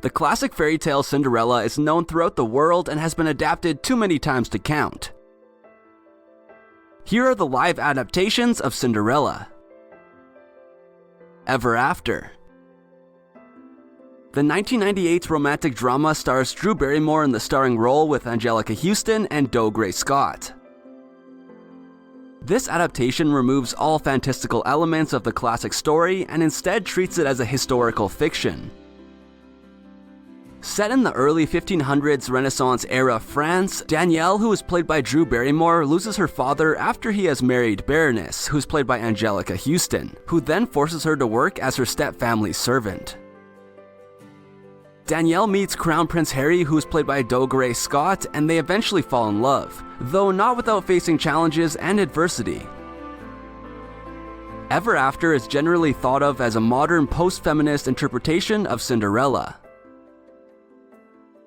The classic fairy tale Cinderella is known throughout the world and has been adapted too many times to count. Here are the live adaptations of Cinderella. Ever After. The 1998 romantic drama stars Drew Barrymore in the starring role with Angelica Houston and Dougray Scott. This adaptation removes all fantastical elements of the classic story and instead treats it as a historical fiction. Set in the early 1500s Renaissance-era France, Danielle, who is played by Drew Barrymore, loses her father after he has married Berenice, who's played by Angelica Houston, who then forces her to work as her stepfamily's servant. Danielle meets Crown Prince Harry, who is played by Dougray Scott, and they eventually fall in love, though not without facing challenges and adversity. Ever After is generally thought of as a modern post-feminist interpretation of Cinderella.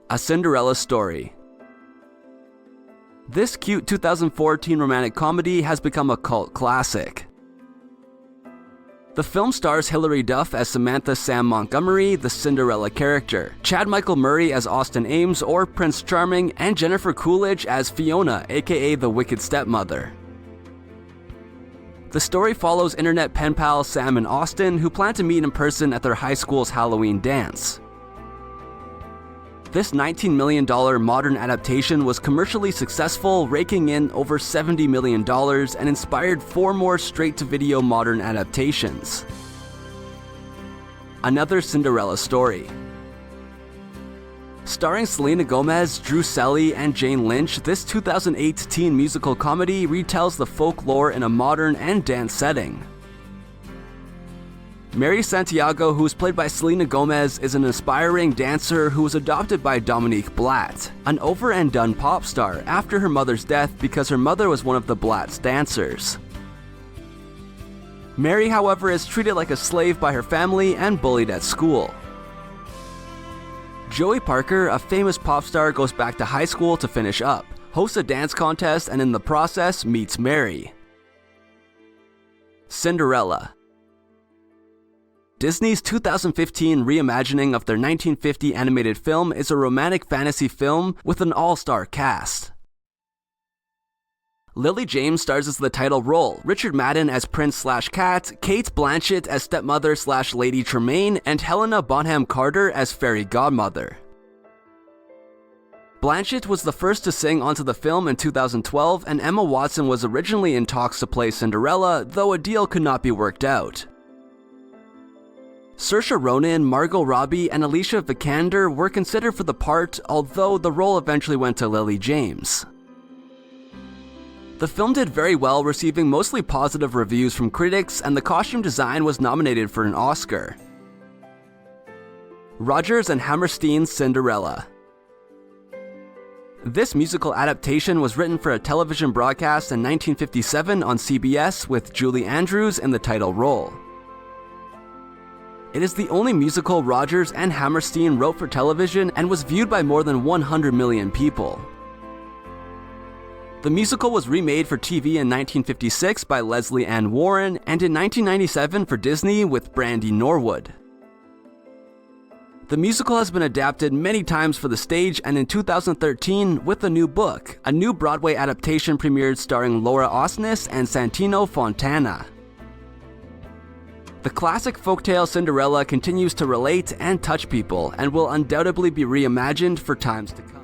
A Cinderella Story. This cute 2014 romantic comedy has become a cult classic. The film stars Hilary Duff as Samantha Sam Montgomery, the Cinderella character, Chad Michael Murray as Austin Ames or Prince Charming, and Jennifer Coolidge as Fiona, aka the Wicked Stepmother. The story follows internet pen pals Sam and Austin, who plan to meet in person at their high school's Halloween dance. This $19 million modern adaptation was commercially successful, raking in over $70 million and inspired 4 more straight-to-video modern adaptations. Another Cinderella Story. Starring Selena Gomez, Drew Selly, and Jane Lynch, this 2008 teen musical comedy retells the folklore in a modern and dance setting. Mary Santiago, who is played by Selena Gomez, is an aspiring dancer who was adopted by Dominique Blatt, an over-and-done pop star, after her mother's death because her mother was one of the Blatt's dancers. Mary, however, is treated like a slave by her family and bullied at school. Joey Parker, a famous pop star, goes back to high school to finish up, hosts a dance contest, and in the process meets Mary. Cinderella. Disney's 2015 reimagining of their 1950 animated film is a romantic fantasy film with an all-star cast. Lily James stars as the title role, Richard Madden as Prince/Cat, Kate Blanchett as stepmother/Lady Tremaine, and Helena Bonham Carter as fairy godmother. Blanchett was the first to sing onto the film in 2012, and Emma Watson was originally in talks to play Cinderella, though a deal could not be worked out. Saoirse Ronan, Margot Robbie, and Alicia Vikander were considered for the part, although the role eventually went to Lily James. The film did very well, receiving mostly positive reviews from critics, and the costume design was nominated for an Oscar. Rodgers and Hammerstein's Cinderella. This musical adaptation was written for a television broadcast in 1957 on CBS with Julie Andrews in the title role. It is the only musical Rodgers and Hammerstein wrote for television and was viewed by more than 100 million people. The musical was remade for TV in 1956 by Leslie Ann Warren and in 1997 for Disney with Brandy Norwood. The musical has been adapted many times for the stage, and in 2013, with a new book, a new Broadway adaptation premiered starring Laura Osnes and Santino Fontana. The classic folktale Cinderella continues to relate and touch people, and will undoubtedly be reimagined for times to come.